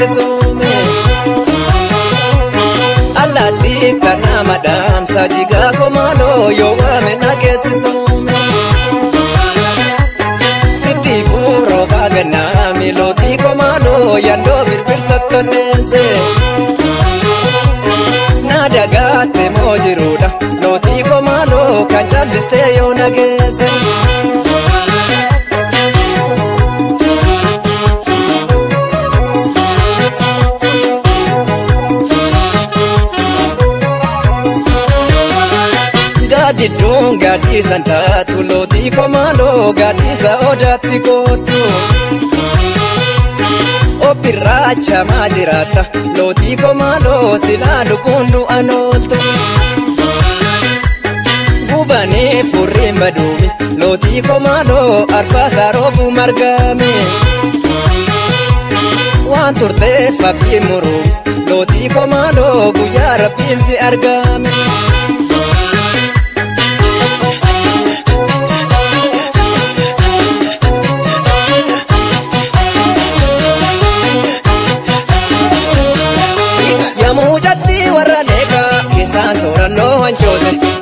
geessisuume allaatti kana madam sajiga komalo yo waame na geessisuume titti furo bagana miloti komalo yando birbirsatanense nada gatte mojiruda loti komalo kan calliste yo nageesse Didung gadi santa tuloti komalo gadi sa odati kotu opiracha majirata loti komalo silalu bundu anolto gubane furimba dumi loti komalo arfasa robu margame wan turte fabi muru loti komalo guyara pinsi argame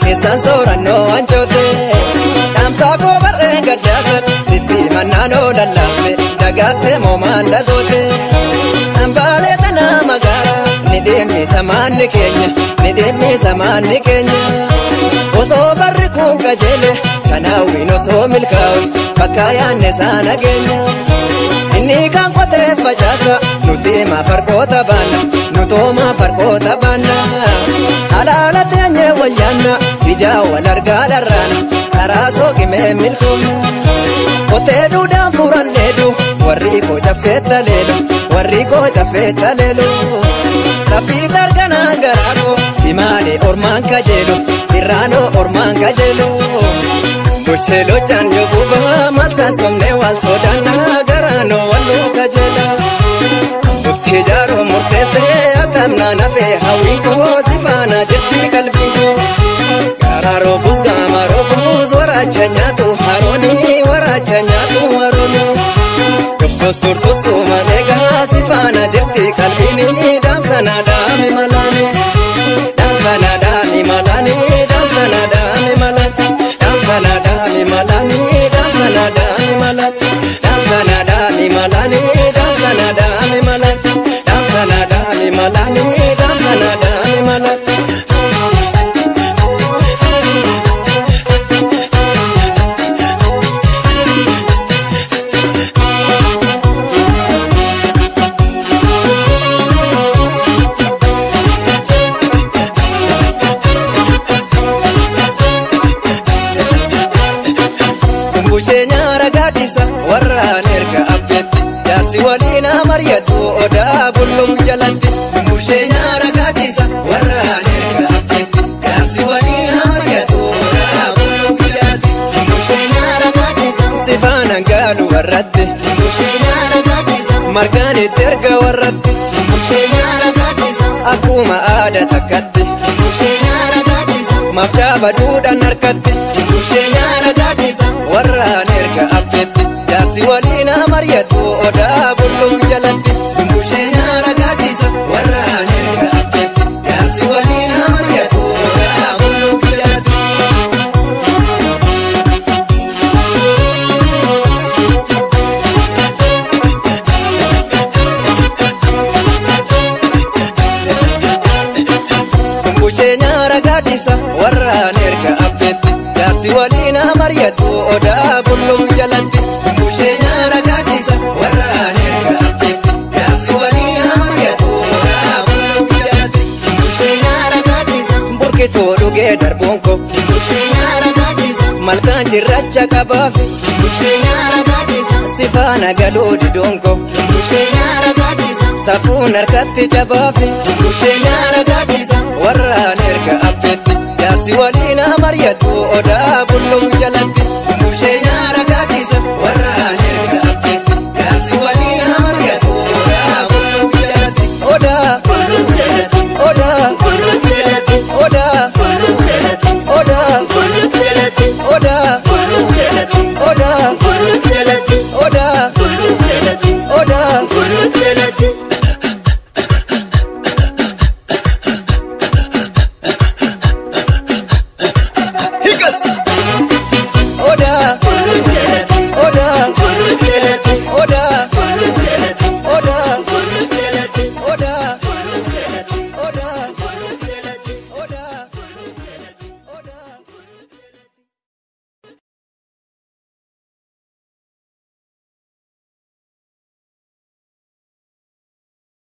Kesan soranno anchote damsa ko barre gaddasan sitti mannano lallafne dagatte mo mallagote sambale tana magara ni demmi samanni kenya oso barri kun kajele kanawi no so milkawi pakkayanne sana genya inni kan qote fajasa nuti ma farqota banna halala tanya wanyana bija walarga darana karaso kime milkum kote duda furanedu warri ko jafeta lelo tapi dargana garako simale orman kajelo sirano orman kajelo kushelo janyo buba malsa somne wal sodana garano wallo kajela tijaro murtese atamna nafe hawiko zifana jirti kalbiko gararo bus gamaro bus warachanyatu haroni duftus turtusu malega zifana jirti kalbini damsana dami malani damsana dami malani damsana dami malani damsana dami malani damsana dami malani damsana dami malani damsana dami malani warraan erga abbeetti jaarsi waliin amaryatu odaa bullum jalatti mushee nyaara gaadisa warraan erga abbeetti jaarsi waliin amaryatu odaa bullum jalatti mushee nyaara gaadisa sifaana gaalu warratti mushee nyaara gaadisa margaanitti erga warratti mushee nyaara gaadisa akkuma aadaa takkatti mushee nyaara gaadisa mafjaa baduudhaan harkatti mushee nyaara gaadisa warraan erga abbeetti jaarsi waliin amaryatu odaa bullum jalatti mushee nyaara gaadisa warraan erga abbeetti jaarsi waliin amaryatu odaa bullum jalatti mushee nyaara gaadisa warraan erga abbeetti jaarsi waliin amaryatu odaa bullum jalatti mushee nyaara gaadisa warraan erga abbeetti jaarsi waliin amaryatu odaa bullum jalatti mushee nyaara gaadisa burkitoo dhugee darbuunko mushee nyaara gaadisa malkaan cirracha qabaafi mushee nyaara gaadisa sifaana galuu didoonko mushee nyaara gaadisa safuun harkatti cabaafi mushee nyaara gaadisa warraan erga abbeetti